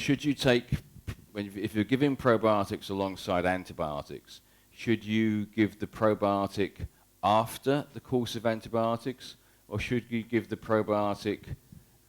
should you take, if you're giving probiotics alongside antibiotics, should you give the probiotic after the course of antibiotics, or should you give the probiotic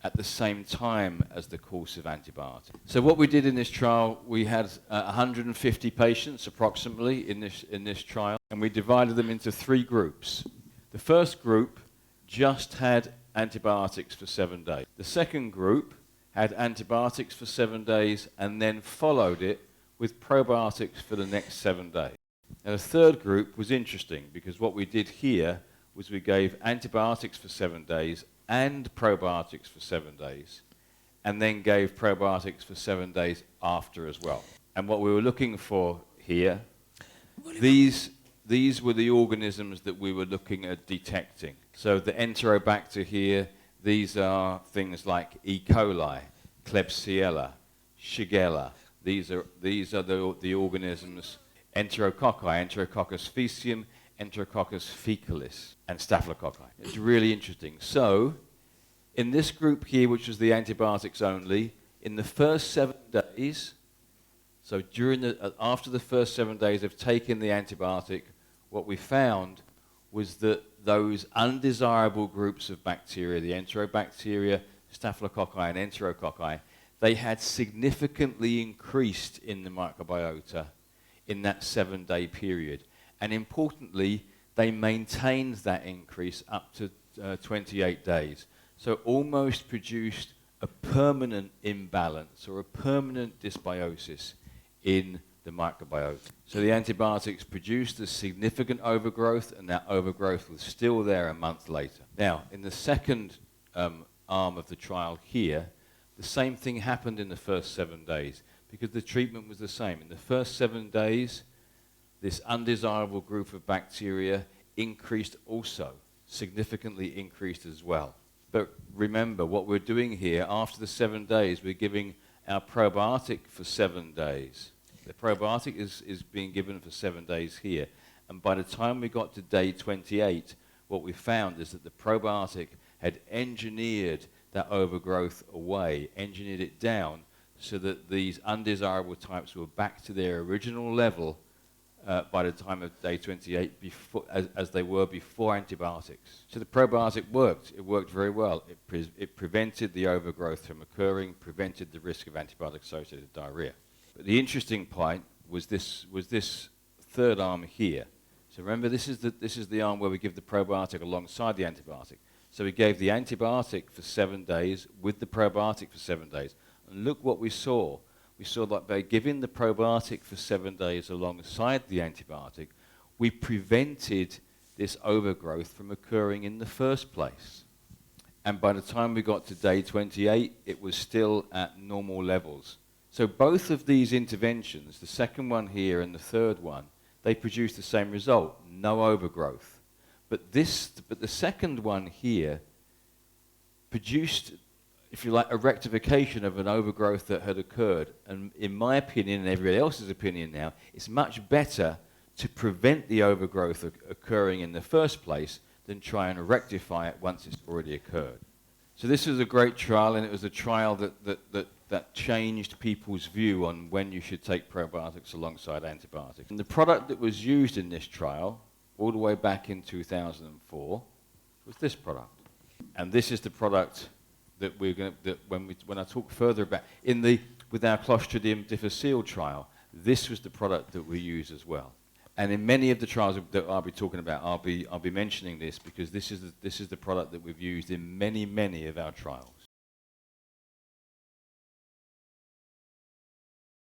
at the same time as the course of antibiotics? So what we did in this trial, we had 150 patients approximately in this trial, and we divided them into 3 groups. The first group just had antibiotics for 7 days. The second group had antibiotics for 7 days and then followed it with probiotics for the next 7 days. And the third group was interesting because what we did here was we gave antibiotics for 7 days and probiotics for 7 days, and then gave probiotics for 7 days after as well. And what we were looking for here, these were the organisms that we were looking at detecting. So the Enterobacter here, these are things like E. coli, Klebsiella, Shigella. These are the organisms, Enterococci, Enterococcus faecium, Enterococcus fecalis, and Staphylococci. It's really interesting. So, in this group here, which was the antibiotics only, in the first 7 days, so after the first 7 days of taking the antibiotic, what we found was that those undesirable groups of bacteria, the Enterobacteria, Staphylococci, and Enterococci, they had significantly increased in the microbiota in that 7-day period. And importantly, they maintained that increase up to 28 days. So almost produced a permanent imbalance or a permanent dysbiosis in the microbiota. So the antibiotics produced a significant overgrowth, and that overgrowth was still there a month later. Now, in the second arm of the trial here, the same thing happened in the first 7 days because the treatment was the same. In the first 7 days, this undesirable group of bacteria increased also, significantly increased as well. But remember, what we're doing here, after the 7 days, we're giving our probiotic for 7 days. The probiotic is being given for 7 days here. And by the time we got to day 28, what we found is that the probiotic had engineered that overgrowth away, engineered it down, so that these undesirable types were back to their original level by the time of day 28, as they were before antibiotics. So the probiotic worked. It worked very well. It prevented the overgrowth from occurring, prevented the risk of antibiotic-associated diarrhea. But the interesting point was this third arm here. So remember, this is the arm where we give the probiotic alongside the antibiotic. So we gave the antibiotic for 7 days with the probiotic for 7 days. And look what we saw. We saw that by giving the probiotic for 7 days alongside the antibiotic, we prevented this overgrowth from occurring in the first place. And by the time we got to day 28, it was still at normal levels. So both of these interventions, the second one here and the third one, they produced the same result, no overgrowth. But the second one here produced, if you like, a rectification of an overgrowth that had occurred. And in my opinion, and everybody else's opinion now, it's much better to prevent the overgrowth occurring in the first place than try and rectify it once it's already occurred. So this was a great trial, and it was a trial that changed people's view on when you should take probiotics alongside antibiotics. And the product that was used in this trial, all the way back in 2004, was this product. And this is the product that we're going to, when I talk further about, with our Clostridium difficile trial, this was the product that we use as well. And in many of the trials that I'll be talking about, I'll be mentioning this because this is the product that we've used in many of our trials.